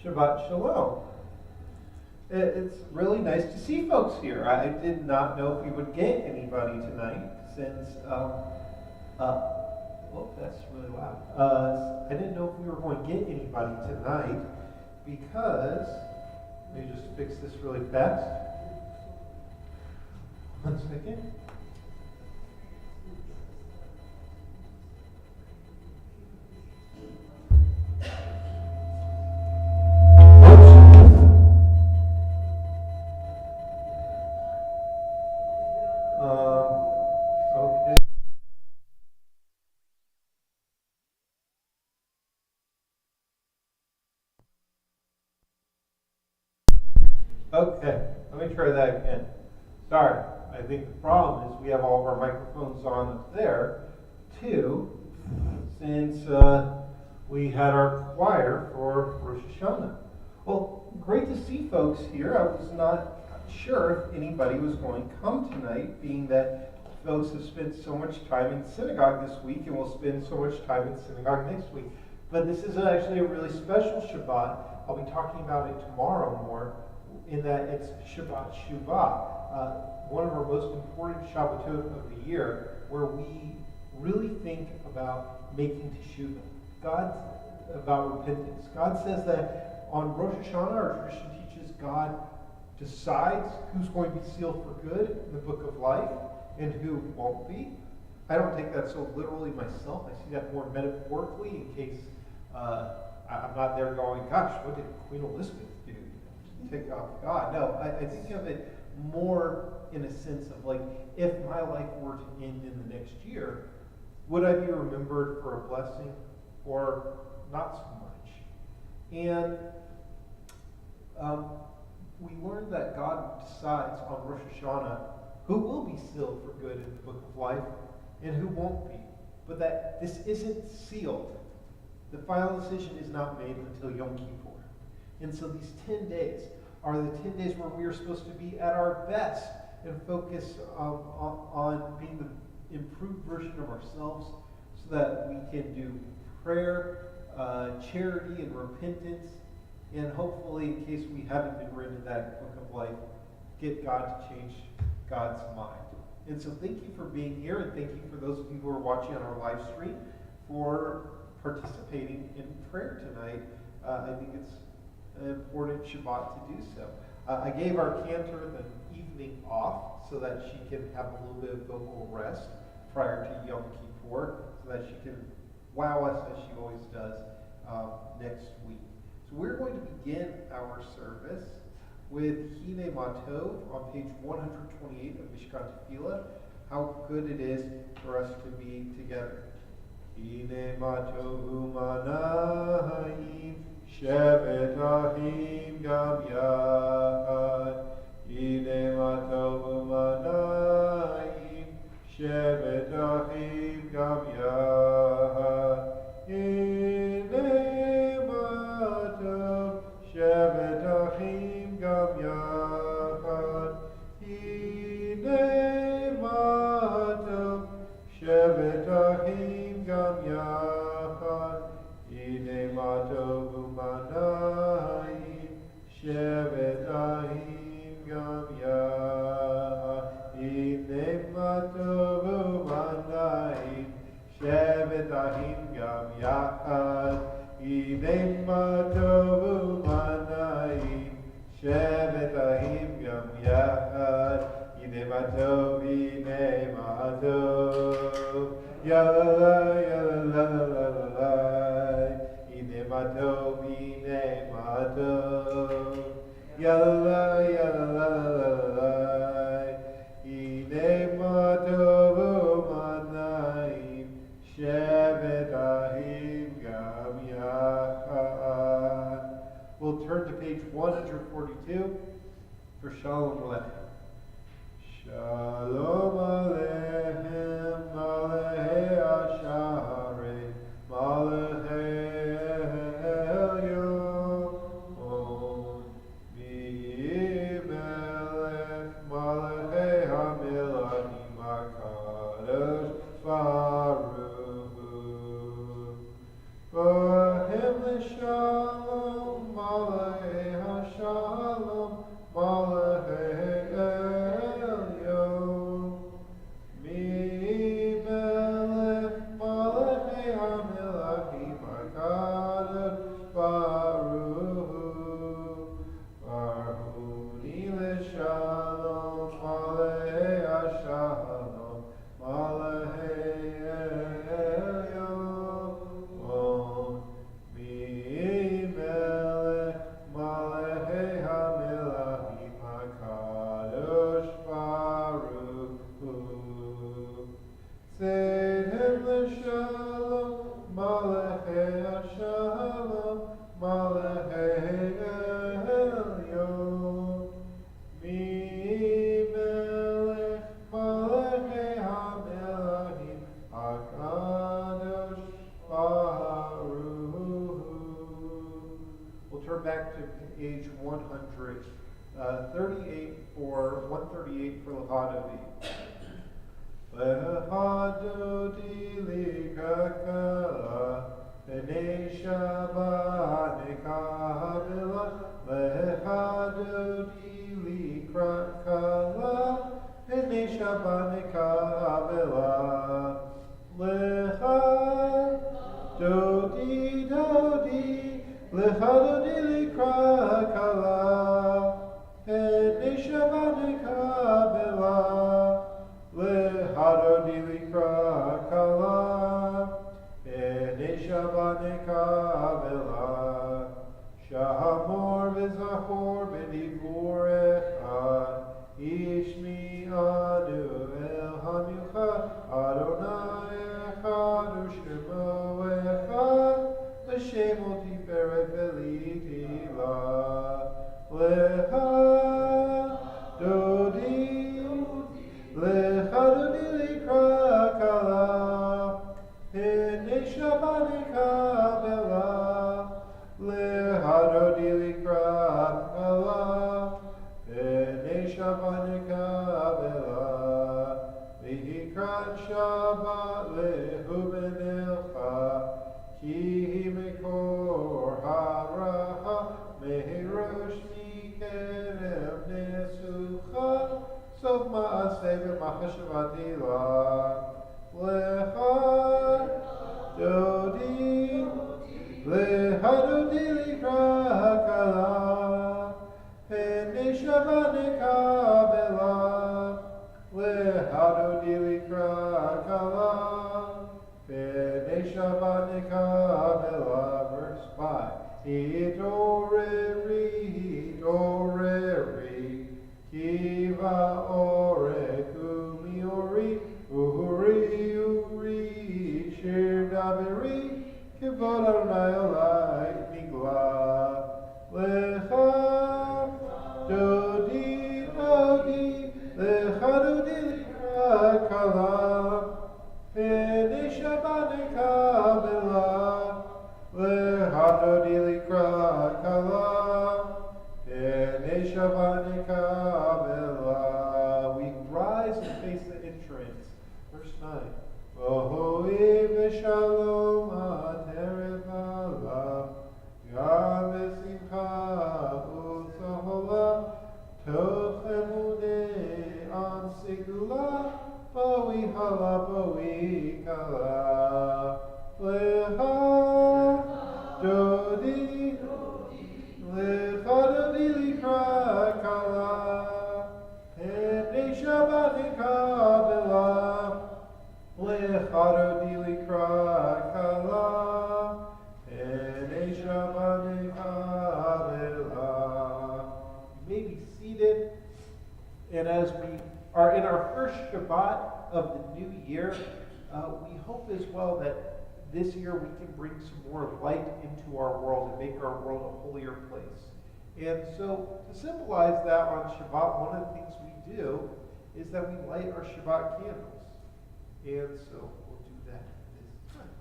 Shabbat Shalom. It's really nice to see folks here. I did not know if we would get anybody tonight since, that's really loud. I didn't know if we were going to get anybody tonight because, let me just fix this really fast. 1 second. Okay. Okay, let me try that again. Sorry, I think the problem is we have all of our microphones on up there, too, since we had our choir for Rosh Hashanah. Well, great to see folks here. I was not sure if anybody was going to come tonight, being that folks have spent so much time in synagogue this week and will spend so much time in synagogue next week. But this is actually a really special Shabbat. I'll be talking about it tomorrow more, in that it's Shabbat Shuvah, one of our most important Shabbatot of the year, where we really think about making teshuvah. God, about repentance. God says that on Rosh Hashanah, our tradition teaches God decides who's going to be sealed for good in the book of life and who won't be. I don't take that so literally myself. I see that more metaphorically in case I'm not there going, gosh, what did Queen Elizabeth do? Take off God. No, I think of it more in a sense of like, if my life were to end in the next year, would I be remembered for a blessing or not so much? And we learned that God decides on Rosh Hashanah who will be sealed for good in the book of life and who won't be. But that this isn't sealed. The final decision is not made until Yom Kippur. And so these 10 days are the 10 days where we are supposed to be at our best and focus on being the improved version of ourselves so that we can do prayer, charity, and repentance, and hopefully, in case we haven't been written that book of life, get God to change God's mind. And so thank you for being here, and thank you for those of you who are watching on our live stream for participating in prayer tonight. I think it's an important Shabbat to do so. I gave our cantor the evening off so that she can have a little bit of vocal rest prior to Yom Kippur, so that she can wow us as she always does next week. So we're going to begin our service with Hine Matov on page 128 of Mishkan Tefillah, how good it is for us to be together. Hine Matov Umanayim Shevet Ahim Gam Yad. Hine Matov Umanayim Shevet Ahim Gam Yad. Hine Matov Shevet Ahim Gam Yad. Hine Matov Shevet Ahim Gam Yad. Hine Matov Umanayim Shevet Ahim Gam Yad. Hine Matov Umanayim Shevet Ahim Gam Yad. Hine Matov Umanayim Shevet Ahim Gam Yad. Hine Matov, Hine Matov, Ya la la, Ya la la la la la. Hine Matov, Hine Matov, Ya la la, Ya la la la la la. Hine Matov Umanayim Shevet Ahim Gam Yad. We'll turn to page 142 for Shalom Aleichem. Shalom Aleichem, Malachei Asharei, Malachei Elyon, Melech, Malachei HaMeladim HaKadosh Baruch Hu. For him the Shalom, Malachei Shalom, Malachei Shalom, Malachei Elyon. Mi Melech Malachei HaMelachim, HaKadosh Baruch Hu. We'll turn back to page 100, 38 for 138 for Lahadavi. Lehadodi likakala, B'nei Shabbat nekabela. Lehadodi likakala, B'nei Shabbat nekabela. Lehadodi Lehadodi likakala, B'nei Shabbat nekabela. Lehadodi likakala, B'nei Shabbat nekabela. Shahamor v'zachor b'dibur echad, Ishmi anu el hamichad, Adonai echad u'shemo echad, L'shem u'tiferet v'litila. Lehadodi likakala, B'nei Shabbat nekabela. Lehadodi likakala, B'nei Shabbat nekabela. V'yikrat Shabbat lehu b'nelcha, Ki hi mekor haracha, Mehirosh mikerem nesucha, Sof ma'aseh v'machashavati la. Lehadodi likakala, B'nei Shabbat nekabela. Lehadodi likakala, B'nei Shabbat nekabela. Verse 5. Hitoreri, Kiva orek umiori, uri, shir daberi, kivod Adonai olai nigla. Lehadodi likakala, B'nei Shabbat nekabela. Lehadodi likakala, B'nei Shabbat nekabela. We rise and face the entrance. Verse 9. Vohoi v'shalom ha'terev alav, Gam v'simcha u'tzohola, Toch emudei am sigula, Boi hala boi kala. Lehadodi likakala, B'nei Shabbat nekabela. Lehadodi likakala, B'nei Shabbat nekabela. You may be seated, and as we are in our first Shabbat of the new year, we hope as well that this year we can bring some more light into our world and make our world a holier place. And so to symbolize that on Shabbat, one of the things we do is that we light our Shabbat candles. And so we'll do that this time.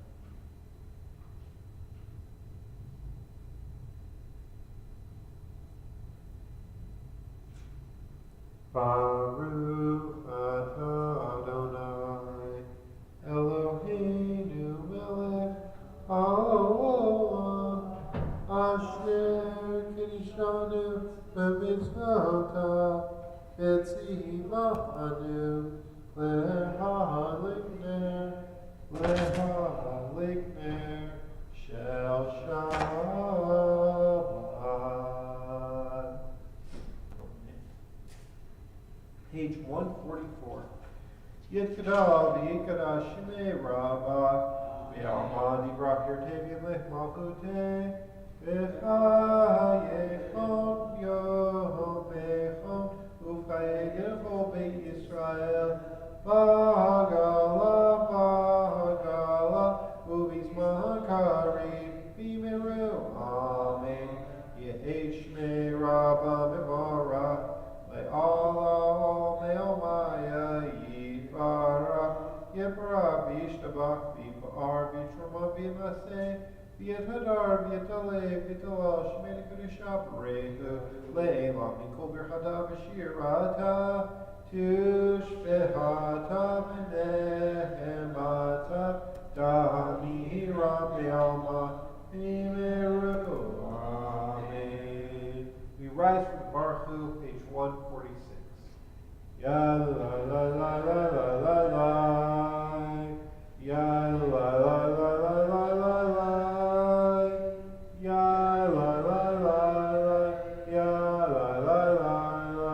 Baruch atah Adonai Eloheinu melech haolam asher kiddushanu b'mitzvotav v'tzivanu lehalik ner shel Shabbat. Page 144. Yitkadal v'yikada shmei rabba v'yalman yibrach yertevim lech malchuteh v'chayechon yomechon ufchayegecho beit Yisrael Bagala v'yishtabach v'yipa'ar v'yitroma v'yinaseh v'yetadar v'yetaleh v'yetala shemei kedusha b'rehu le'ela mikol birchada v'shirata tushbehata v'nehemata ta'amihira be'alma v'yimeru. Amen. We rise from Baruch Hu, page 146. Ya la la la la la la la. Ya la la la la la la la. Ya la la la la. Ya la la la la.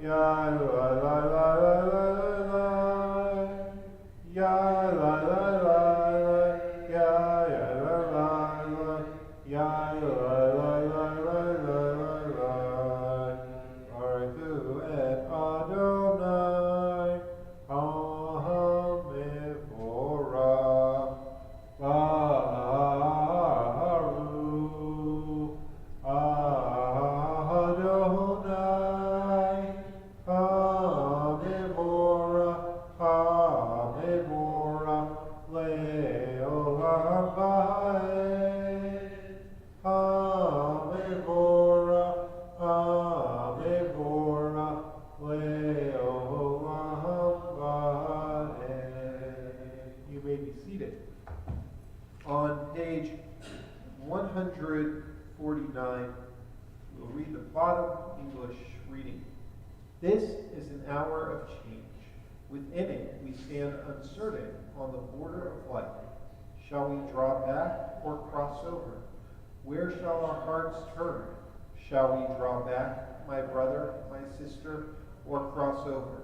Ya la la la la la. Ya la la la la. Ya la la la. Ya la la la la la. Baruch Hu et Adonai HaMevorach Baruch Adonai HaMevorach HaMevorach Le'olam Va'ed HaMevorach HaMevorach Le'olam Va'ed. You may be seated. On page 149, we'll read the bottom English reading. This is an hour of change. Within it, we stand uncertain on the border of life. Shall we draw back or cross over? Where shall our hearts turn? Shall we draw back, my brother, my sister, or cross over?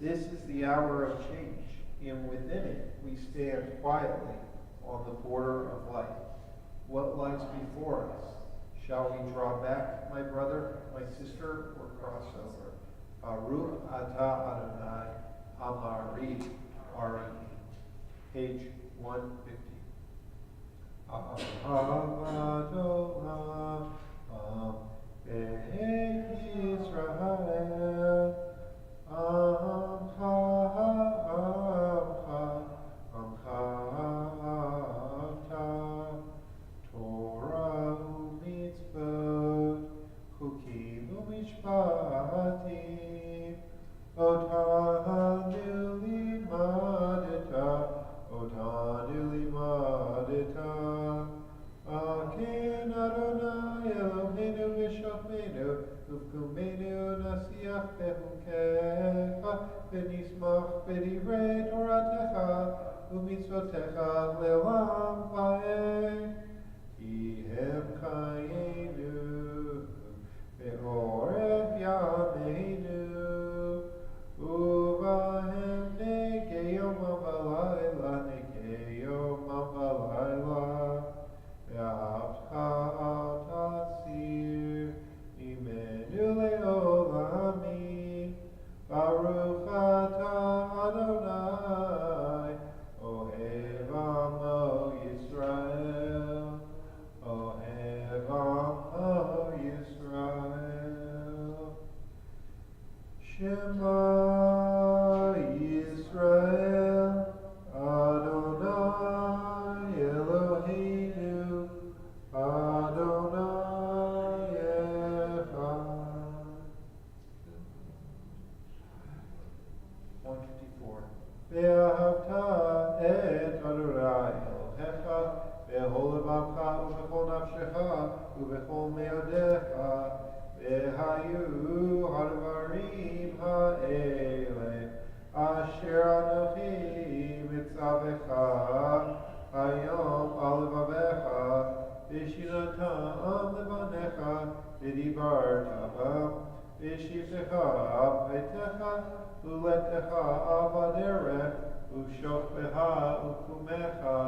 This is the hour of change, and within it we stand quietly on the border of life. What lies before us? Shall we draw back, my brother, my sister, or cross over? Baruch atah Adonai Amari Arani. Page 150. Adonai Beit Yisrael Amcha Torah u'mitzvot chukim u'mishpatim Otanu limadeta Aken Adonai Eloheinu v'shachmenu uvkumenu nasiach behukecha v'nismach b'divrei toratecha u'mitzvotecha le'olam va'ed Ki hem chayenu ve'oref yameinu uvahem negeyom ha'valayla negeyom ha'valayla ve'avcha al tasir imenu le'olamim Baruch atah Adonai Ohev Amo Yisrael Ohev Amo Yisrael Shema Yisrael Adonai Eloheinu Adonai Echad. 154. Ve'ahavta et Adonai Elohecha bechol levacha ubechol nafshecha ubechol meodecha ve'hayu hadvarim ha'ele asher anochi mitzavecha hayom al levavecha v'shinatam levanecha v'dibarta bam v'shivtecha b'techa uletecha avaderech u'shokbeha u'kumecha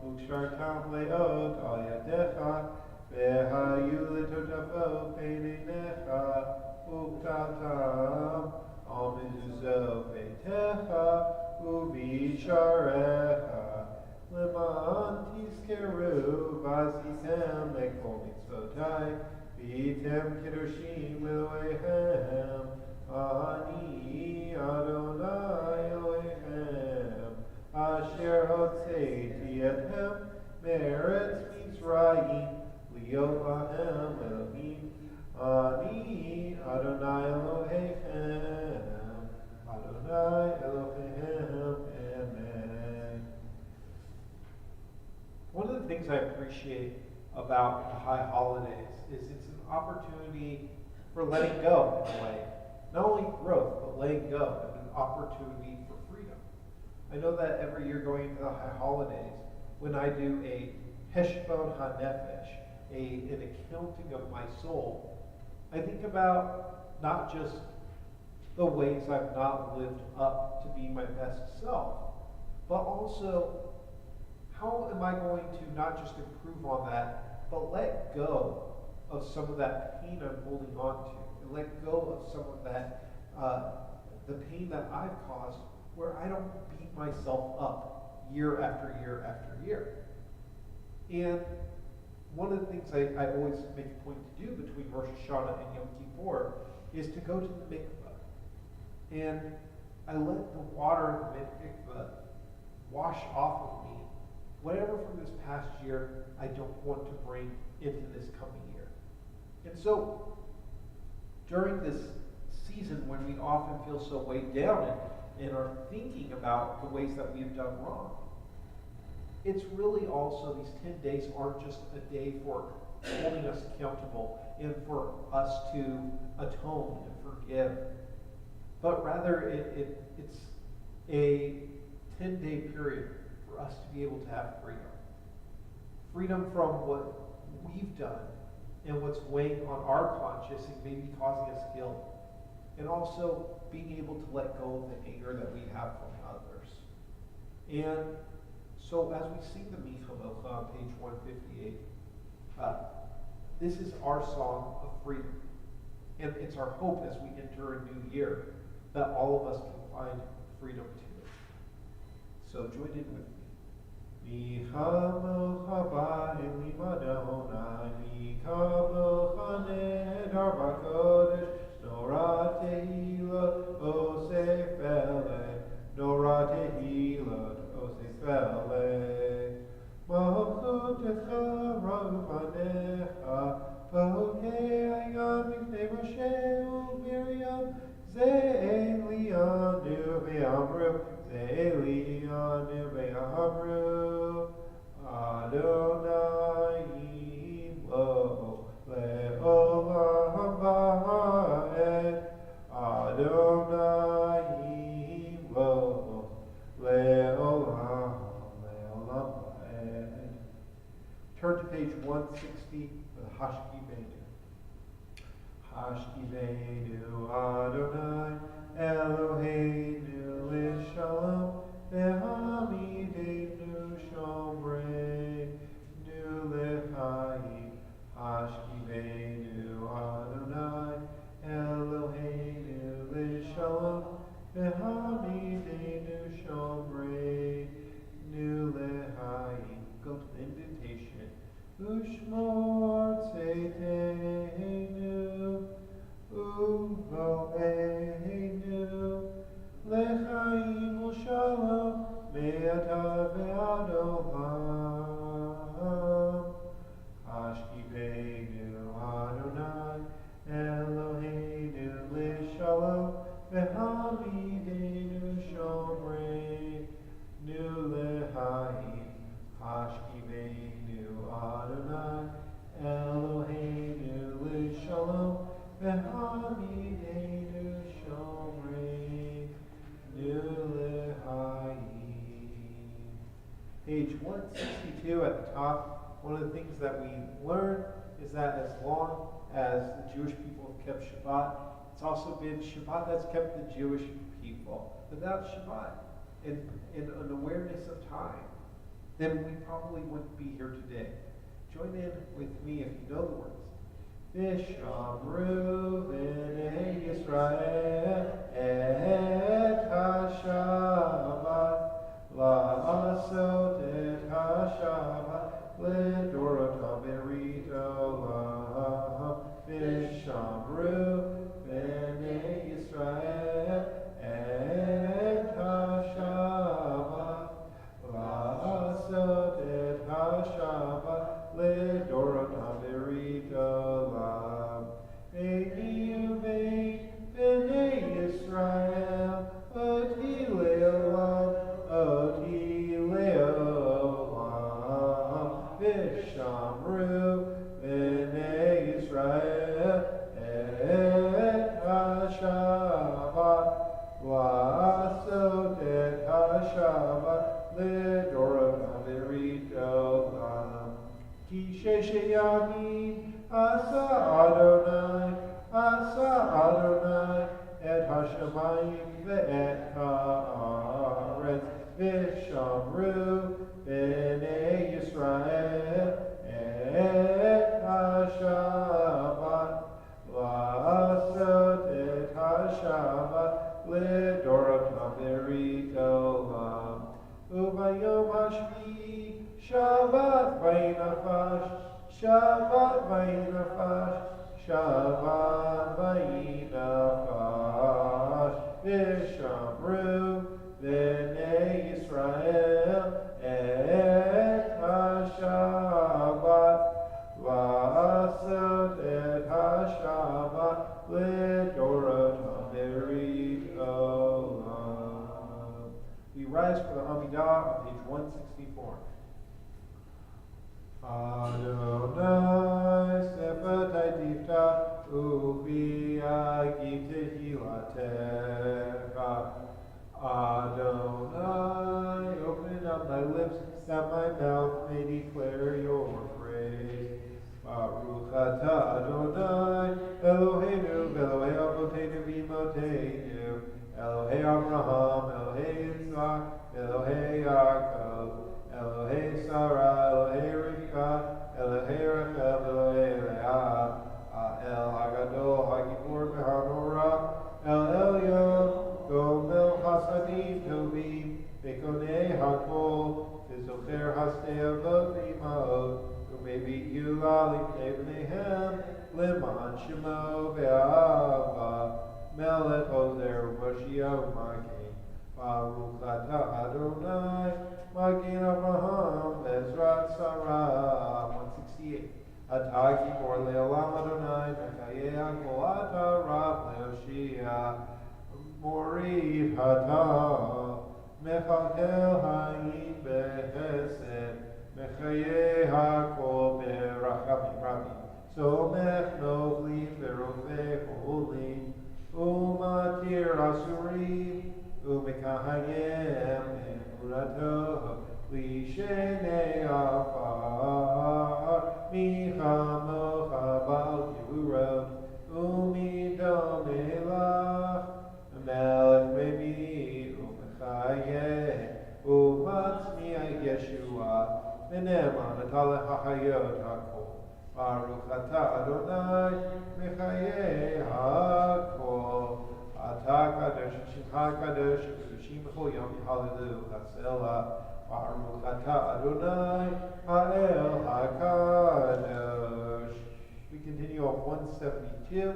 u'kshartam leot al yadecha ve'hayu letotafo peinenecha u'ktatam al mezuzo beitecha u'bisharecha leman tizkeru v'azitem lekol mitzvotai v'item kedoshim Elohechem Ani Adonai Elohechem asher hotzeiti ethem me'eretz Mitzrayim liot lahem Elohim ani Adonai Elohechem Adonai Elohechem. Amen. One of the things I appreciate about the high holidays is it's an opportunity for letting go in a way. Not only growth, but letting go, and an opportunity for freedom. I know that every year going into the high holidays, when I do a Heshbon HaNefesh, an accounting of my soul, I think about not just the ways I've not lived up to be my best self, but also how am I going to not just improve on that, but let go of some of that pain I'm holding on to, and let go of some of that, the pain that I've caused, where I don't beat myself up year after year after year. And one of the things I always make a point to do between Rosh Hashanah and Yom Kippur is to go to the mikveh. And I let the water in the mikveh wash off of me whatever from this past year I don't want to bring into this coming year. And so, during this season when we often feel so weighed down and are thinking about the ways that we've done wrong, it's really also, these 10 days aren't just a day for holding us accountable and for us to atone and forgive, but rather it's a 10-day period for us to be able to have freedom. Freedom from what we've done and what's weighing on our conscience and maybe causing us guilt. And also being able to let go of the anger that we have from others. And so as we sing the Micha Mocha on page 158, this is our song of freedom. And it's our hope as we enter a new year that all of us can find freedom too. So join in with me. Micha Mocha ba'elim Adonai, Micha Mocha nehedar b'kodesh, Nora tehillah osef eleh, Nora tehillah osef eleh. Malchutecha ra'uvanecha, v'hokei ayam mifnei Moshe u'Miriam, ze'elianu ve'amru, ze'elianu ve'amru, Adonai imo le'olam va'ed, Adonai imo le'olam va'ed. Turn to page 160 with Hashkivenu. Hashkivenu Adonai Eloheinu l'shalom ve'hamidenu shomreinu l'chaim. Hashkivenu Adonai Eloheinu l'shalom ve'hamidenu shomreinu l'chaim. Go to the indentation. Ushmor tzeiteinu uvoeinu lechaim u'shalom me'ata ve'ad olam. Hashkivenu Adonai Eloheinu l'shalom ve'hamidenu shomreinu l'chaim. Hashkivenu Adonai Eloheinu l'shalom ve'hamidenu shomreinu l'chaim. Page 162 at the top. One of the things that we learn is that as long as the Jewish people have kept Shabbat, it's also been Shabbat that's kept the Jewish people. Without Shabbat and an awareness of time, then we probably wouldn't be here today. Join in with me if you know the words. Vishamru b'nei Yisrael et ha-Shabbat, la'asot et ha-Shabbat, le'dorotam berito la'am. Vishamru b'nei Yisrael et ha-Shabbat, Yamim, Asa Adonai, et Hashemayim ve'et haaretz, v'shamru b'nei Yisrael, et Hashabat, la'asot et Hashabat, l'dorotam v'ritolam, u'bayom hashvi'i, Shabbat v'inafash, Shabbat v'inafash, Shabbat v'inafash, v'shamru b'nei Yisrael, et ha-Shabbat, la'asot et ha-Shabbat, l'dorotam v'ritolam. We rise for the Amidah on page 164. Adonai sefatai tifta uvi agim tehilatecha. Adonai, open up my lips that my mouth may declare your praise. Baruch atah Adonai Eloheinu Elohei Avoteinu v'Imoteinu Elohei Abraham Elohei Yitzhak Elohei Yaakov Elohei Sarah, Elohei Rivka, Elohei Rachel, Elohei Leah, El Hagadol, Hagibor Behanora, El Elyon, Gomel Hasadim Tovim, Bekonei Hakol, Vizocher Hasdei Avot V'Imaot, Umevi Gila Lifnei B'neihem, Leman Shemo Ve'ava, Melech Ozer U'Moshiach U'Makein, Baruch atah Adonai, Magen Avraham, Bezrat Sarah, 168. Atah Gibor Le'olam Adonai, Mechayeh HaKol Atah Rav Le'oshia, Moriv Atah, Mechalkel Ha'im Behesed, Mechayeh HaKol Berachamim Rabim, Somech Novlim Veroveh Holim, Umatir Asurim, Umekahayem Emunato, Lishenei Afar, Michamocha Bal Yehurot, Umidom Elach, Melech Memi, Umechayeh, Umatzmiah Yeshua, V'ne'eman Atalech HaChayot HaKol, Baruch atah Adonai, Mechayeh HaKol, Atah Kadosh, Shimcha Kadosh, Kedoshim B'chol Yom Yihallelu Haselah, Baruch atah Adonai, Ha'el HaKadosh. We continue on 172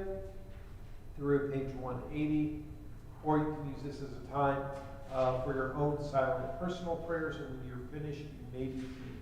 through page 180, or you can use this as a time for your own silent personal prayers, and when you're finished, you may be seated.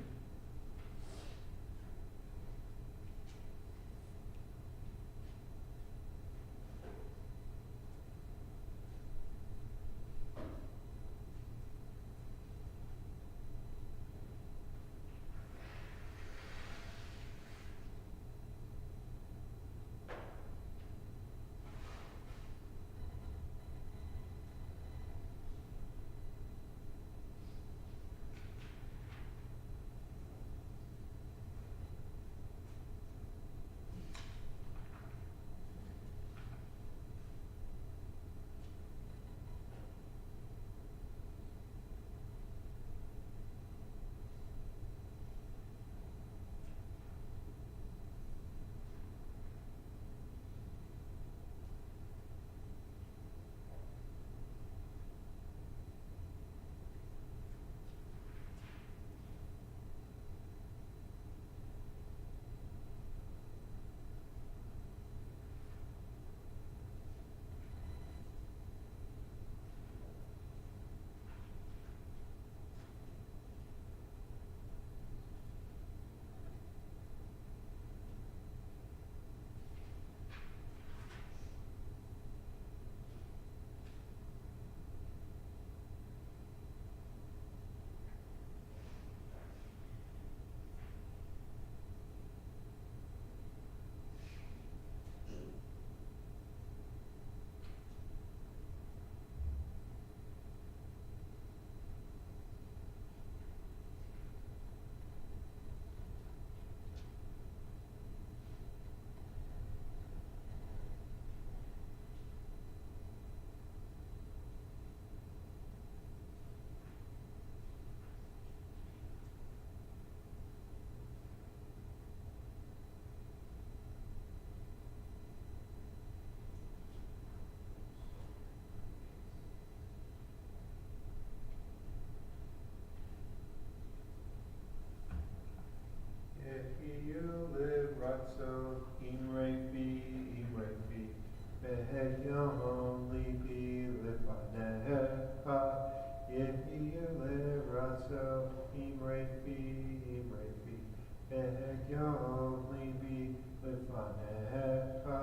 libi lefanecha,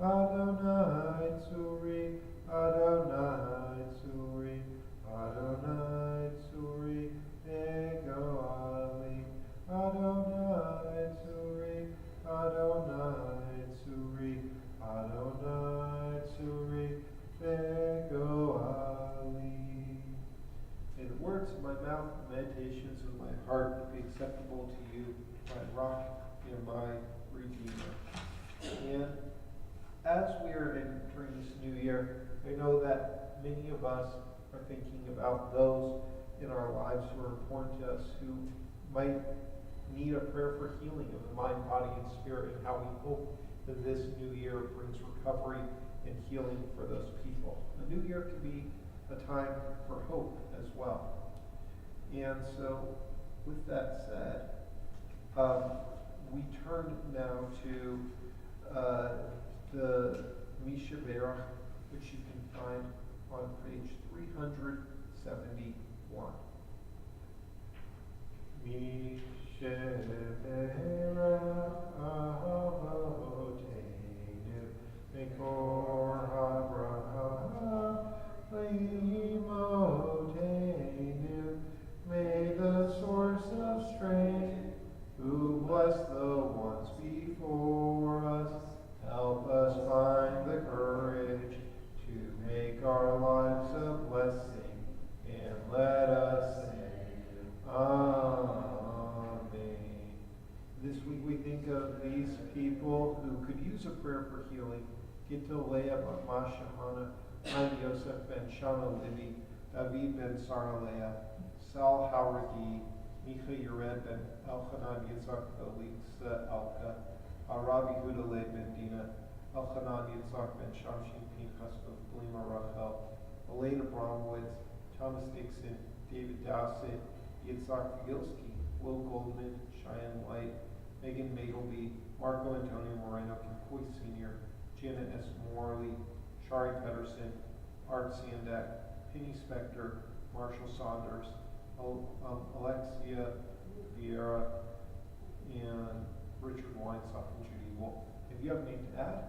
Adonai Tzuri, Adonai Tzuri, Adonai Tzuri, Egoali, Adonai Tzuri, Adonai Tzuri, Adonai Tzuri, Egoali. May the words of my mouth and meditations of my heart be acceptable to you, my rock and my redeemer. And as we are entering this new year, I know that many of us are thinking about those in our lives who are important to us, who might need a prayer for healing of the mind, body, and spirit, and how we hope that this new year brings recovery and healing for those people. The new year can be a time for hope as well. And so, with that said, we turn now to the Misha Berach, which you can find on page 371. Misha Berach Avoteinu Mekor HaBracha Leimoteinu. May the source of strength, who blessed the ones before us, help us find the courage to make our lives a blessing, and let us say, Amen. This week we think of these people who could use a prayer for healing. Gittel Leah Bat Mashahana, Chaim Yosef ben Shana Livi, David ben Sarah Leah, Sal Hauragi, Micha Yered ben Elchanan Yitzhak Elisa Elka, Rabbi Huda Leib ben Dina, Elchanan Yitzhak ben Shamshin Pinchas of Blima Rachel, Elena Bromwitz, Thomas Dixon, David Dowsett, Yitzhak Figilski, Will Goldman, Cheyenne White, Megan Magleby, Marco Antonio Moreno Kimpoy Sr., Janet S. Morley, Shari Pedersen, Art Sandak, Penny Spector, Marshall Saunders, Alexia Vieira, and Richard Weinstock and Judy Wolf. If you have anything to add,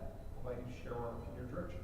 I'll invite you to share one in your direction.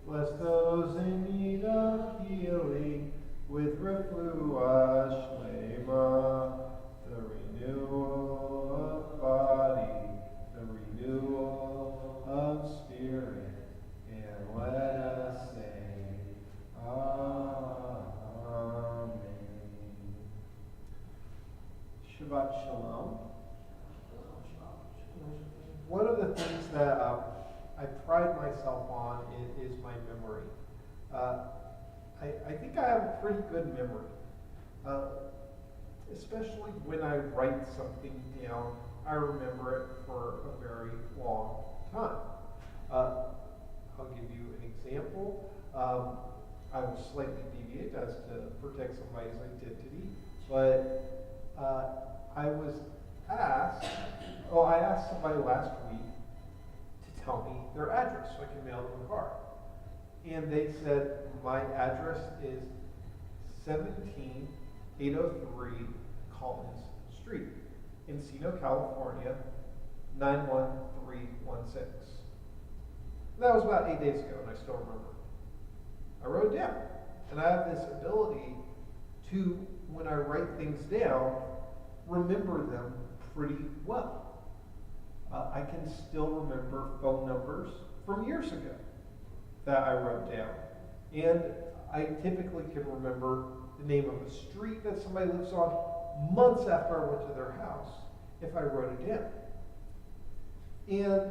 Bless those in need of healing with refluah shlema, the renewal of body, the renewal of spirit, and let us say, Amen. Shabbat Shalom. One of the things that I pride myself on is my memory. I think I have a pretty good memory, especially when I write something down. I remember it for a very long time. I'll give you an example. I will slightly deviate as to protect somebody's identity, but I asked somebody last week to tell me their address so I can mail them a card. And they said, my address is 17803 Collins Street, Encino, California, 91316. That was about 8 days ago, and I still remember. I wrote it down. And I have this ability to, when I write things down, remember them pretty well. I can still remember phone numbers from years ago that I wrote down. And I typically can remember the name of a street that somebody lives on months after I went to their house if I wrote it down. And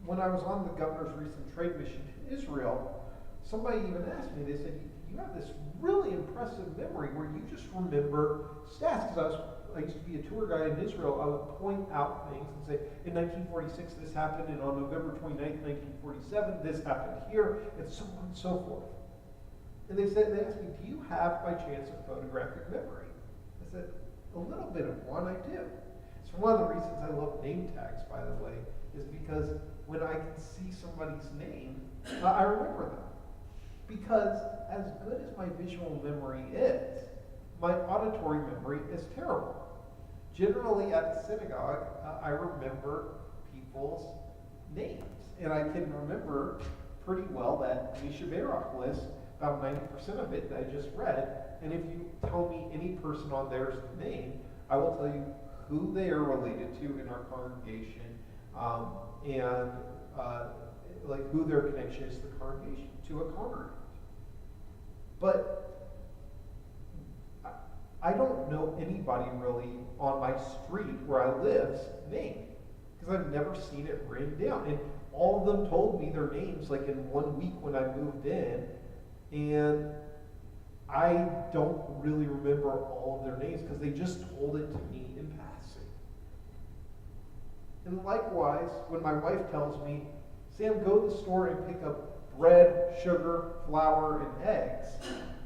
when I was on the governor's recent trade mission to Israel, somebody even asked me, they said, you you have this really impressive memory where you just remember stats. Because I used to be a tour guide in Israel. I would point out things and say, in 1946 this happened, and on November 29th, 1947 this happened here, and so on and so forth. And they asked me, do you have by chance a photographic memory? I said, a little bit of one, I do. It's one of the reasons I love name tags, by the way, is because when I can see somebody's name, I remember them. Because as good as my visual memory is, my auditory memory is terrible. Generally at the synagogue, I remember people's names. And I can remember pretty well that Mishaberach list, about 90% of it that I just read. And if you tell me any person on there's name, I will tell you who they are related to in our congregation, and like who their connection is to the congregation, to a congregant. But I don't know anybody really on my street where I live's name, because I've never seen it written down. And all of them told me their names like in 1 week when I moved in, and I don't really remember all of their names because they just told it to me in passing. And likewise, when my wife tells me, Sam, go to the store and pick up bread, sugar, flour, and eggs,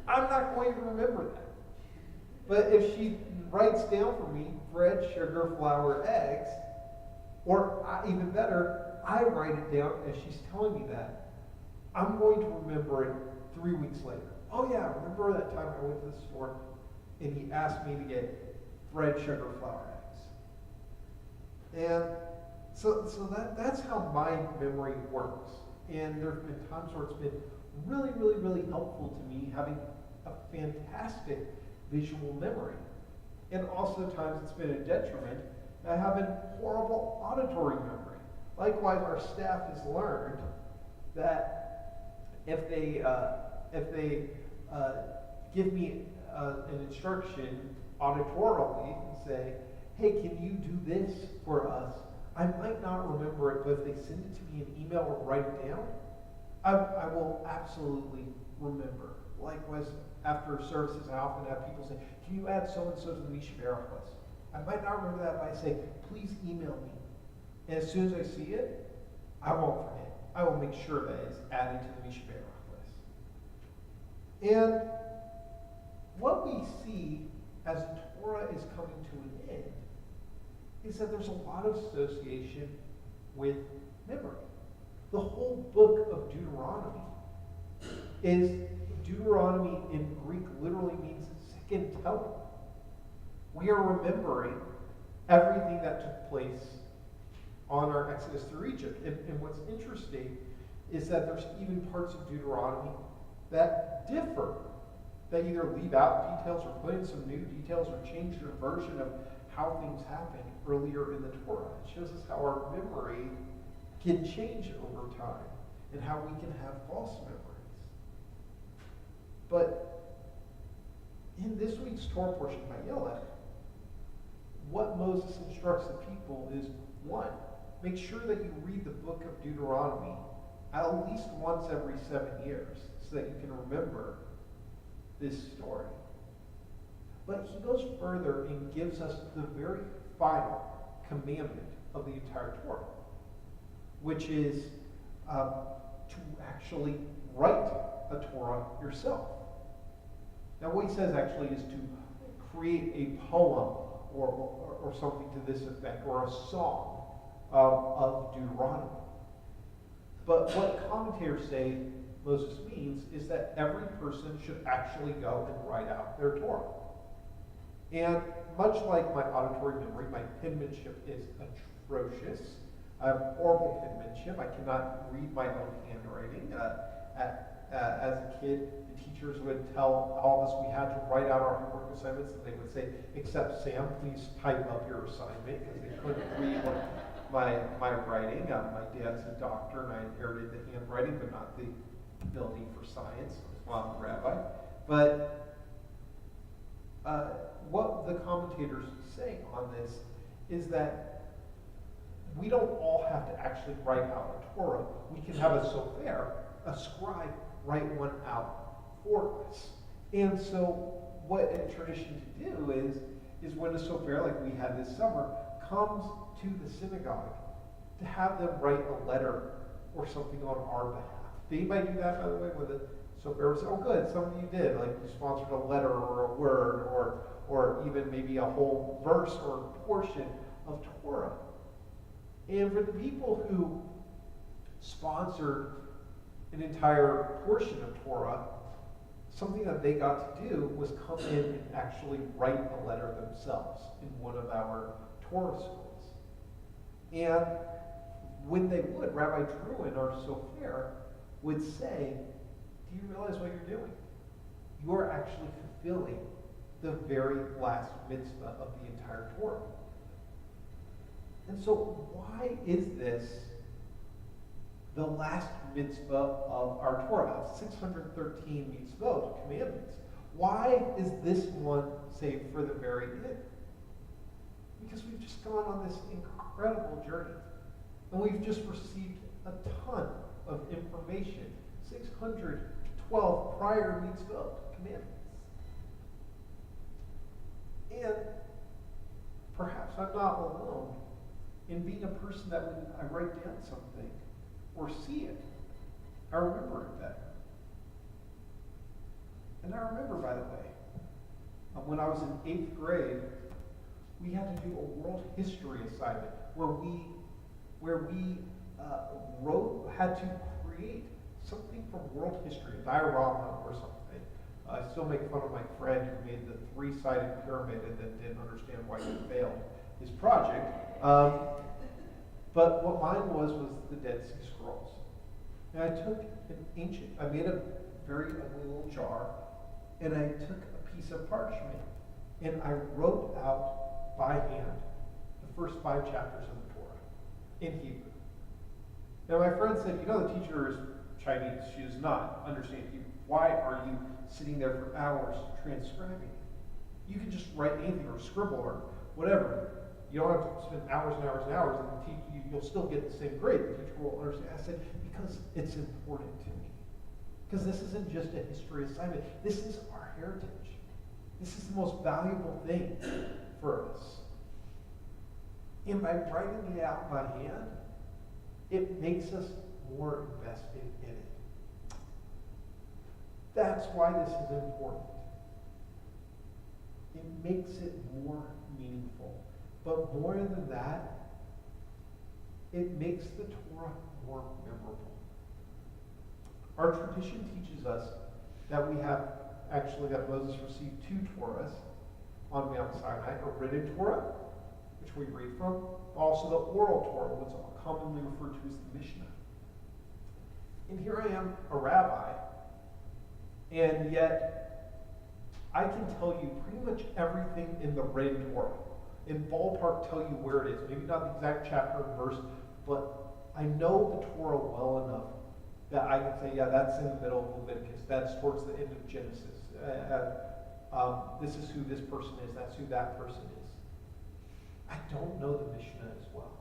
I'm not going to remember that. But if she writes down for me bread, sugar, flour, eggs, or even better, I write it down as she's telling me that, I'm going to remember it 3 weeks later. Oh yeah, remember that time I went to the store and he asked me to get bread, sugar, flour, eggs. And so that's how my memory works. And there have been times where it's been really, really, really helpful to me having a fantastic visual memory. And also times it's been a detriment having horrible auditory memory. Likewise, our staff has learned that if they give me an instruction auditorily and say, hey, can you do this for us? I might not remember it, but if they send it to me in email or write it down, I will absolutely remember. Likewise, after services, I often have people say, can you add so-and-so to the Mishaberach list? I might not remember that, but I say, please email me. And as soon as I see it, I won't forget. I will make sure that it's added to the Mishaberach list. And what we see as Torah is coming to an end is that there's a lot of association with memory. The whole book of Deuteronomy in Greek literally means second telling. We are remembering everything that took place on our exodus through Egypt. And what's interesting is that there's even parts of Deuteronomy that differ, that either leave out details or put in some new details or change their version of how things happened earlier in the Torah. It shows us how our memory can change over time and how we can have false memories. But in this week's Torah portion by Yelech, what Moses instructs the people is, one, make sure that you read the book of Deuteronomy at least once every 7 years so that you can remember this story. But he goes further and gives us the very final commandment of the entire Torah, which is to actually write a Torah yourself. Now what he says actually is to create a poem or something to this effect, or a song of Deuteronomy. But what commentators say Moses means is that every person should actually go and write out their Torah. And much like my auditory memory, my penmanship is atrocious. I have horrible penmanship. I cannot read my own handwriting. As a kid, the teachers would tell all of us we had to write out our homework assignments, and they would say, except Sam, please type up your assignment, because they couldn't read my writing. My dad's a doctor, and I inherited the handwriting, but not the ability for science while I'm a rabbi. But what the commentators say on this is that we don't all have to actually write out a Torah. We can have a sofer, a scribe, write one out for us. And so what a tradition to do is when a sofer, like we had this summer, comes to the synagogue, to have them write a letter or something on our behalf. Did anybody do that, by the way, with it? Sofer would say, oh good, some of you did, like you sponsored a letter or a word or even maybe a whole verse or portion of Torah. And for the people who sponsored an entire portion of Torah, something that they got to do was come in and actually write a letter themselves in one of our Torah schools. And when they would, Rabbi Druin, our sofer, would say, do you realize what you're doing? You are actually fulfilling the very last mitzvah of the entire Torah. And so why is this the last mitzvah of our Torah, of 613 mitzvot, commandments? Why is this one saved for the very end? Because we've just gone on this incredible journey. And we've just received a ton of information. 612 prior mitzvot, commandments. And perhaps I'm not alone in being a person that when I write down something or see it, I remember it better. And I remember, by the way, when I was in 8th grade, we had to do a world history assignment where we had to create something from world history, a diorama or something. I still make fun of my friend who made the 3-sided pyramid and then didn't understand why he failed his project. But what mine was the Dead Sea Scrolls. And I took I made a very ugly little jar, and I took a piece of parchment, and I wrote out by hand the first 5 chapters of the Torah in Hebrew. Now my friend said, the teacher is Chinese. She does not understand Hebrew. Why are you sitting there for hours transcribing? You can just write anything or scribble or whatever. You don't have to spend hours and hours and hours, and you'll still get the same grade. The teacher will understand. I said, because it's important to me. Because this isn't just a history assignment. This is our heritage. This is the most valuable thing for us. And by writing it out by hand, it makes us more invested in it. That's why this is important. It makes it more meaningful. But more than that, it makes the Torah more memorable. Our tradition teaches us that that Moses received 2 Torahs on Mount Sinai, a written Torah, which we read from, but also the oral Torah, what's commonly referred to as the Mishnah. And here I am, a rabbi, and yet I can tell you pretty much everything in the written Torah. In ballpark, tell you where it is. Maybe not the exact chapter and verse, but I know the Torah well enough that I can say, yeah, that's in the middle of Leviticus. That's towards the end of Genesis. This is who this person is. That's who that person is. I don't know the Mishnah as well.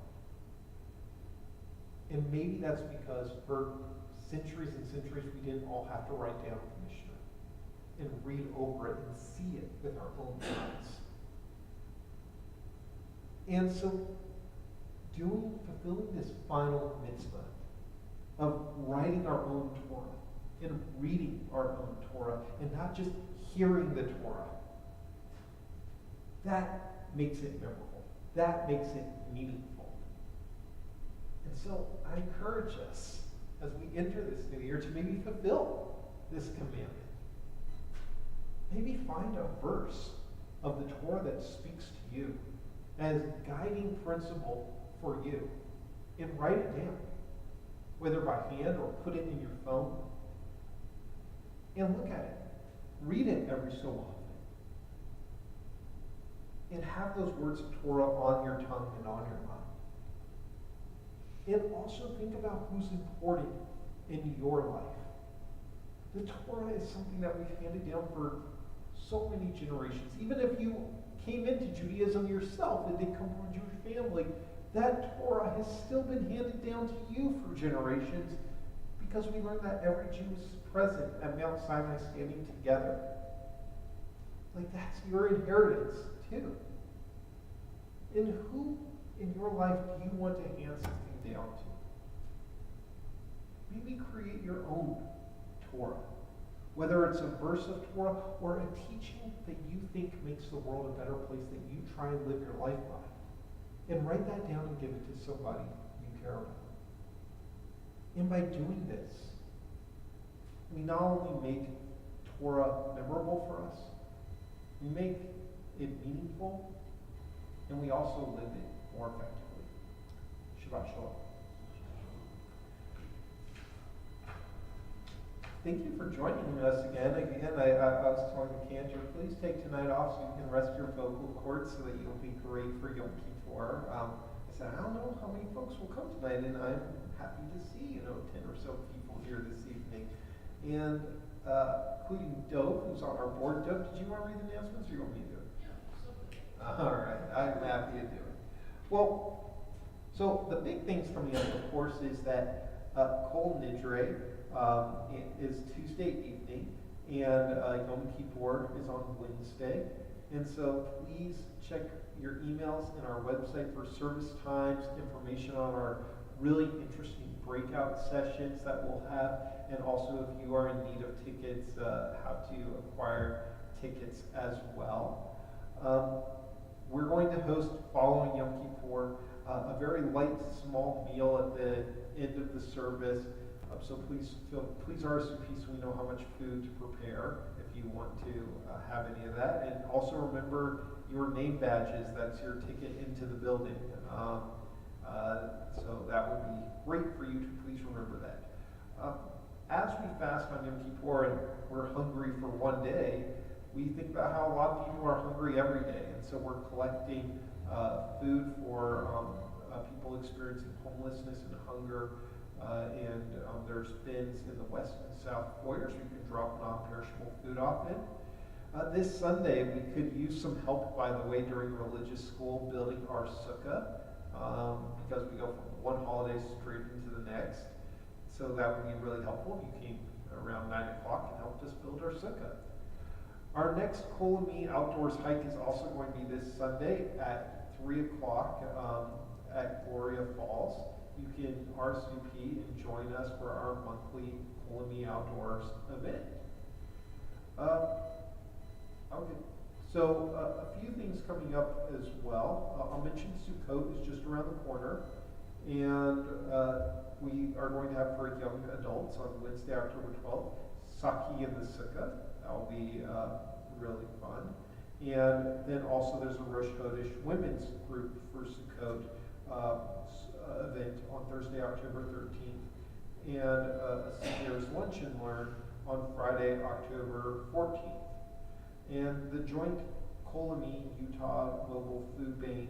And maybe that's because for centuries and centuries we didn't all have to write down the Mishnah and read over it and see it with our own eyes. And so fulfilling this final mitzvah of writing our own Torah and reading our own Torah and not just hearing the Torah, that makes it memorable. That makes it meaningful. And so I encourage us as we enter this new year to maybe fulfill this commandment. Maybe find a verse of the Torah that speaks to you as guiding principle for you and write it down, whether by hand or put it in your phone, and look at it. Read it every so often. And have those words of Torah on your tongue and on your mind. And also think about who's important in your life. The Torah is something that we've handed down for so many generations. Even if you came into Judaism yourself and didn't come from a Jewish family, that Torah has still been handed down to you for generations because we learn that every Jew is present at Mount Sinai standing together. Like, that's your inheritance, too. And who in your life do you want to hand something down to? Maybe create your own Torah. Whether it's a verse of Torah or a teaching that you think makes the world a better place that you try and live your life by. And write that down and give it to somebody you care about. And by doing this, we not only make Torah memorable for us, we make it meaningful, and we also live it more effectively. Shabbat Shalom. Thank you for joining us again. I was telling the cantor, please take tonight off so you can rest your vocal cords so that you'll be great for Yom Kippur. I said, I don't know how many folks will come tonight, and I'm happy to see 10 or so people here this evening. And including Dove, who's on our board. Dove, did you want to read the announcements, or you want me to do it? Yeah, all right, I'm happy to do it. Well, so the big things coming up, of course, is that Kol Nidre is Tuesday evening, and Yom Kippur is on Wednesday. And so please check your emails and our website for service times, information on our really interesting breakout sessions that we'll have, and also if you are in need of tickets, how to acquire tickets as well. We're going to host, following Yom Kippur, a very light, small meal at the end of the service. So please RSVP so we know how much food to prepare if you want to have any of that. And also remember your name badges. That's your ticket into the building. So that would be great for you to please remember that. As we fast on Yom Kippur and we're hungry for one day, we think about how a lot of people are hungry every day. And so we're collecting food for people experiencing homelessness and hunger. And there's bins in the west and south foyers you can drop non-perishable food off in. This Sunday, we could use some help, by the way, during religious school building our sukkah, because we go from one holiday straight into the next. So that would be really helpful if you came around 9 o'clock and helped us build our sukkah. Our next Kolami outdoors hike is also going to be this Sunday at 3 o'clock at Gloria Falls. You can RSVP and join us for our monthly Kolami Outdoors event. Okay. So a few things coming up as well. I'll mention Sukkot is just around the corner, and we are going to have for young adults on Wednesday, October 12th, Saki in the Sukkah. That will be really fun. And then also there's a Rosh Chodesh women's group for Sukkot event on Thursday, October 13th, and a seniors lunch and learn on Friday, October 14th. And the joint Kolami Utah Mobile Food Bank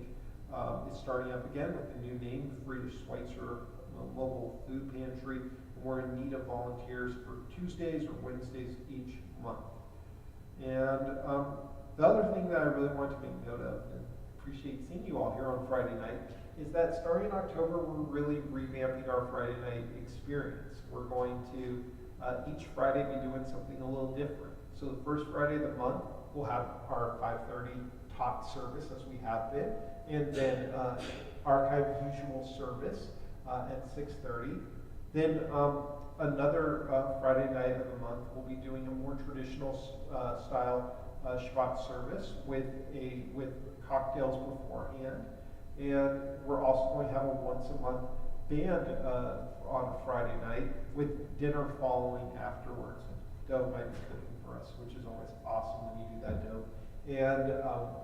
is starting up again with the new name, Friedrich Schweitzer Mobile Food Pantry. And we're in need of volunteers for Tuesdays or Wednesdays each month. And the other thing that I really want to make note of, and appreciate seeing you all here on Friday night, is that starting in October, we're really revamping our Friday night experience. We're going to each Friday be doing something a little different. So the first Friday of the month, we'll have our 5:30 talk service as we have been, and then archive usual service at 6:30. Then another Friday night of the month, we'll be doing a more traditional style Shabbat service with cocktails beforehand. And we're also going to have a once-a-month band on a Friday night with dinner following afterwards. Doe might be cooking for us, which is always awesome when you do that, Doe.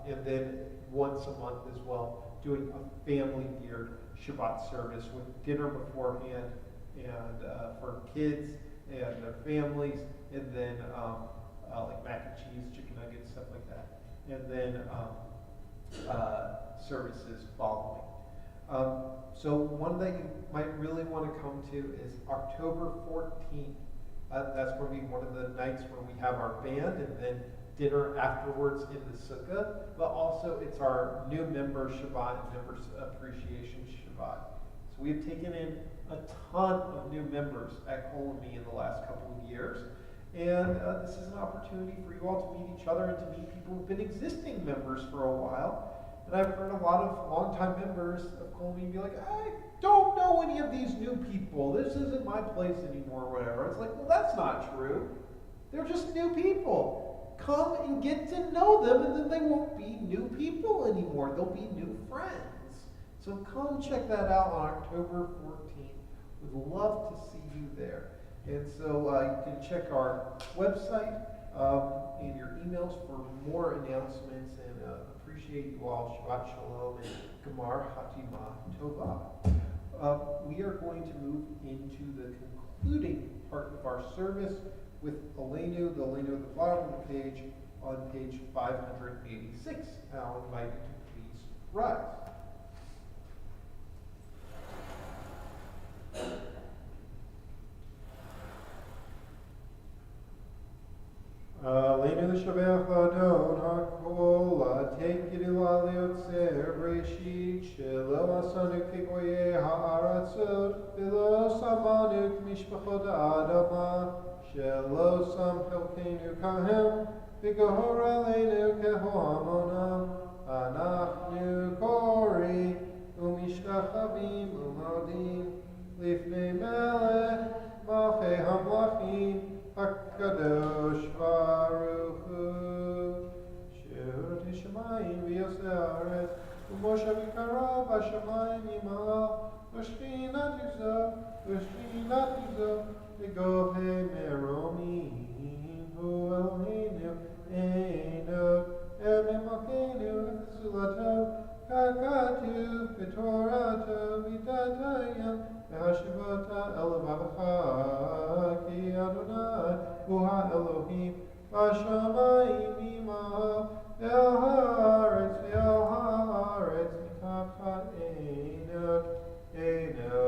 And then once a month as well, doing a family-geared Shabbat service with dinner beforehand and for kids and their families, and then like mac and cheese, chicken nuggets, stuff like that. And then services following. So one that you might really want to come to is October 14th. That's going to be one of the nights when we have our band and then dinner afterwards in the sukkah, but also it's our new member Shabbat and members appreciation Shabbat. So we have taken in a ton of new members at Colony in the last couple of years. And this is an opportunity for you all to meet each other and to meet people who've been existing members for a while. And I've heard a lot of longtime members of Colony be like, I don't know any of these new people. This isn't my place anymore, or whatever. It's like, well, that's not true. They're just new people. Come and get to know them, and then they won't be new people anymore. They'll be new friends. So come check that out on October 14th. We'd love to see you there. And so you can check our website and your emails for more announcements. And appreciate you all. Shabbat Shalom and Gemar Hatima Tova. We are going to move into the concluding part of our service with Aleinu, the Aleinu at the bottom of the page, on page 586. I'll invite you to please rise. Aleinu Shabbat Adon HaKol Take Gidula Leotzer Breshit Shelo Asanu Kegoye Ha'aratzot Velo Samanu Mishpachot Adama Shelo Sam Helkenu Kahem Vigahor Aleinu Kehoamonam Anachnu Kori Umishkachavim Umadim Lifnei Melech Malchei Hamlachim HaKadosh Baruch Hu Shehut Hashemayim V'yosei Haaretz U'moshe V'karav Hashemayim Yimal V'shchinat Yigzor V'govhei Meromim Hu Eloheinu Eino Eme Malkeinu V'tzulato Kakatu V'torato V'datayim V'hashivata Elavacha Ki Adonai Hu HaElohim V'shamayim Imav Ve'al haaretz Mitachat Eino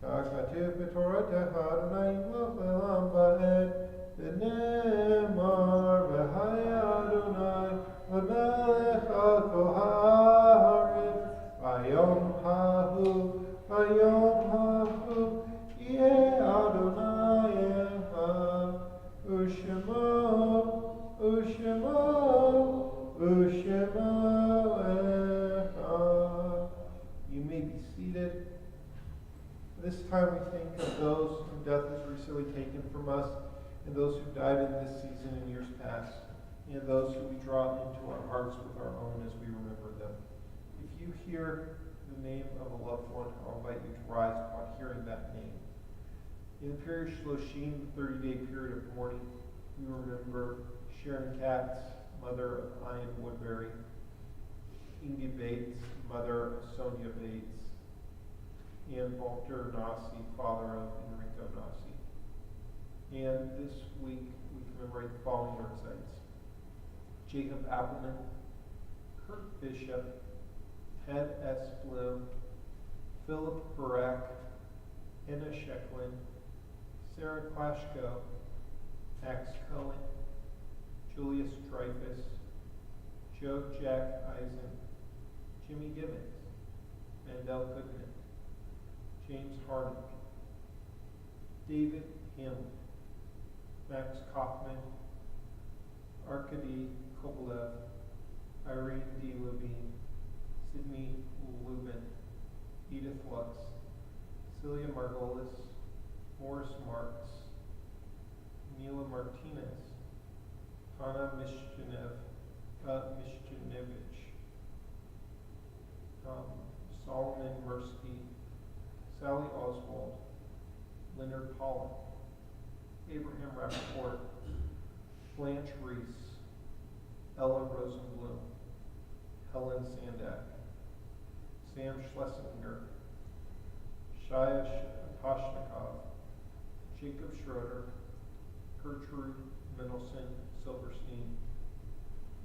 Kakativ V'toratecha Adonai Yimloch Le'lam Va'ed V'nemar V'haya Adonai V'melech Al Kol Haaretz Vayom hahu, Yeh Adonai Echad, U'shemo Echad. You may be seated. This time we think of those whom death has recently taken from us, and those who died in this season and years past, and those who we draw into our hearts with our own as we remember them. If you hear the name of a loved one, I'll invite you to rise upon hearing that name. In the period Shloshim, the 30-day period of mourning, we remember Sharon Katz, mother of Ian Woodbury, Inge Bates, mother of Sonia Bates, and Walter Nasi, father of Enrico Nasi. And this week, we commemorate the following yahrzeits: Jacob Appleman, Kurt Bishop, Ted S. Bloom, Philip Barak, Anna Shecklin, Sarah Klashko, Max Cohen, Julius Dreyfus, Joe Jack Eisen, Jimmy Gibbons, Mandel Goodman, James Harnick, David Hamlin, Max Kaufman, Arkady Kobolev, Irene D. Levine, Sydney Lubin, Edith Lutz, Celia Margolis, Morris Marks, Mila Martinez, Hannah Mishkinevich, Solomon Mirsky, Sally Oswald, Leonard Pollock, Abraham Rappaport, Blanche Reese, Ella Rosenblum, Helen Sandak, Sam Schlesinger, Shaya Toshnikov, Jacob Schroeder, Gertrude Mendelson Silverstein,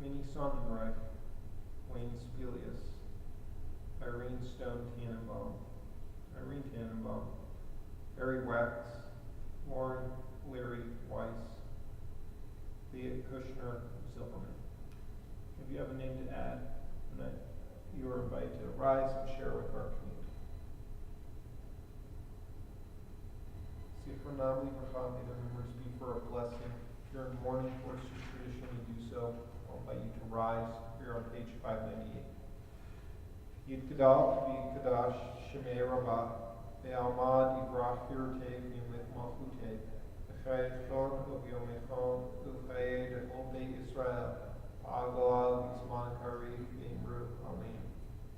Minnie Sonnenreich, Wayne Spelius, Irene Stone Tannenbaum, Irene Tannenbaum, Barry Wax, Lauren Larry Weiss, Thea Kushner Zilberman. If you have a name to add, you are invited to rise and share with our community. Sifranam Libracham, may the members be for a blessing. If you're in mourning, of course, you traditionally do so. I'll invite you to rise. We're on page 598. Yid Gadal, Yid Kadash, Shemei Rabbah, Be'almad, Yivrach, Hirte, V'yimlech Malchute, V'chayechon, V'yomechon, V'chayed, Ol Beit Yisrael, V'agalal, V'zman Karif, V'imru, Amen.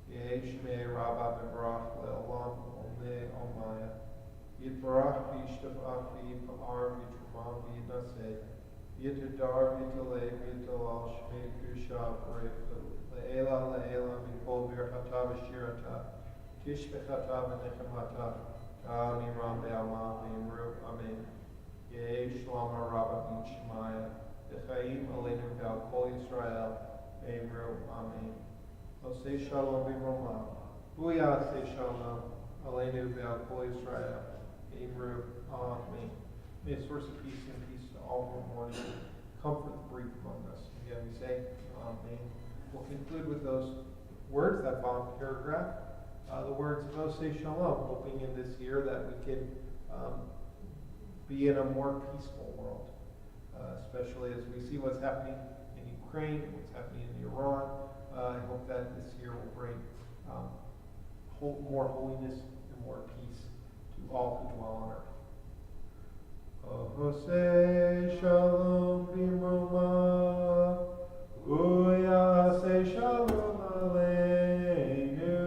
Yeh Shemei Rabbah, V'vrach, Le'olam, Olne, Olmaya, Yidvarach, V'yishtavach, V'yipa'ar, V'yitruman, V'yidnaseh, Yitadar, V'yitaleh, V'yitalal, Shemei Kusha, V'rechlu, Le'ela, Le'ela, Mikol, V'yirchata, V'shirata, Tish V'chata, V'nechemata, Miram Be'alma, V'imru, Amen. Yeh Shalom Rabbah, V'yishmaya, V'chaim, Aleinu, V'al Kol Yisrael, V'imru, Amen. Osei Shalom, V'imroma, Booyah, Osei Shalom, Aleinu, V'al Kol Yisrael, V'imru, Amen. May a source of peace and peace to all who are mourning, comfort the bereaved among us. Again, we say, Amen. We'll conclude with those words, that bottom paragraph, the words of Osei Shalom, hoping in this year that we can be in a more peaceful world, especially as we see what's happening in Ukraine, what's happening in Iran. I hope that this year will bring more holiness and more peace to all who dwell on earth. Osei Shalom B'mroma, Uyasei Shalom Aleinu,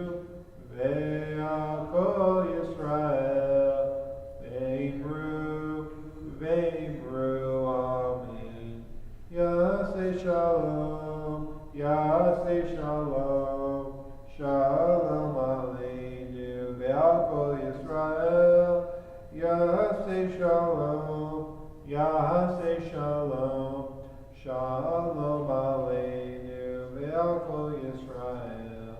Ve'akol Yisrael, Ve'imru, Amen. Yasei Shalom, Yasei Shalom, Shalom Aleinu, Ve'akol Yisrael, Yasei Shalom, Yasei Shalom, Shalom Aleinu, Ve'al Kol Yisrael.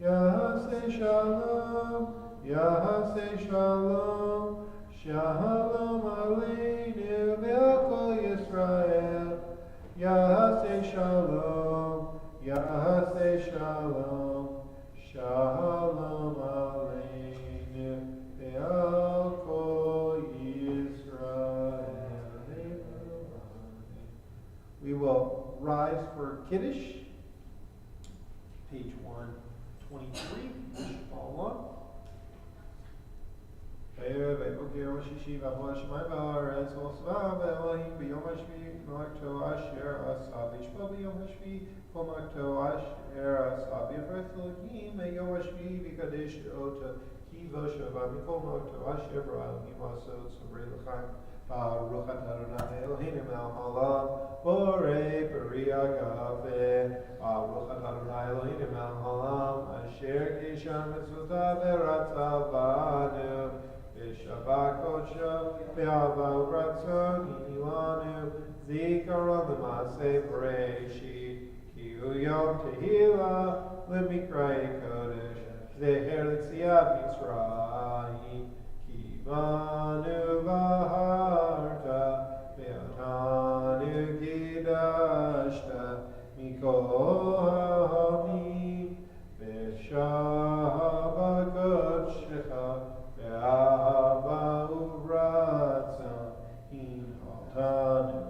Yasei Shalom, Yasei Shalom, Shalom Aleinu, Ve'al Kol Yisrael. Yasei Shalom, Yasei Shalom, Shalom Aleinu, Ve'al Kol Yisrael. We will rise for Kiddush, page 123. Follow on. Erev, Vayboker, Rosh Hashiv, Avol Shemayim V'Haaretz, V'Osva V'Elohim, B'Yom HaShvi, Malakto Asher Asa, V'Yishba B'Yom HaShvi, Kol Malakto Asher Asa, V'Yafrech Elohim, B'Yom HaShvi, V'Kadesh Ota, Ki V'Shava, Mikol Malakto Asher B'Elohim Asot, Sabrei L'chaim, Baruch Atah Adonai Eloheinu melech haolam, Borei Peri Agave. Baruch Atah Adonai Eloheinu melech haolam, Asher Kishan Mitzvotav V'Ratzav Banu, V'Shavak Kodsho, V'Ahava U'Ratzon Yilanu, Zikaron L'Maseh Bereshit, Ki Hu Yom Tehillah L'Mikrei Kodesh, Zeher L'Tziat Mitzrayim, Manu Vaharta, Be'atanu Gidashta, Mikol Hamim, Be'shava Kodshecha, Be'ahava U'Ratzon, Im Altanu,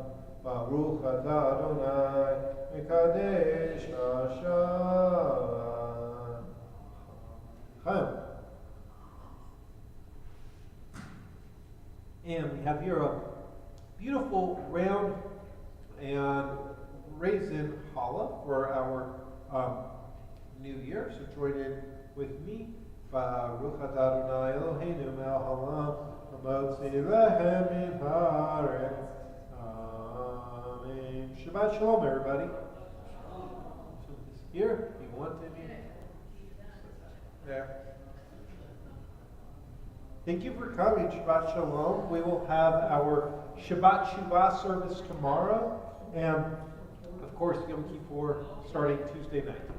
Baruch Atah Adonai, Mekadesh Hashem. And we have here a beautiful round and raisin challah for our new year. So join in with me. Baruch Atah Adonai Eloheinu melech haolam, hamotzi lehem min haaretz. Amen. Shabbat shalom, everybody. Here, if you want to be there. Thank you for coming. Shabbat Shalom. We will have our Shabbat Shuvah service tomorrow, and of course Yom Kippur starting Tuesday night.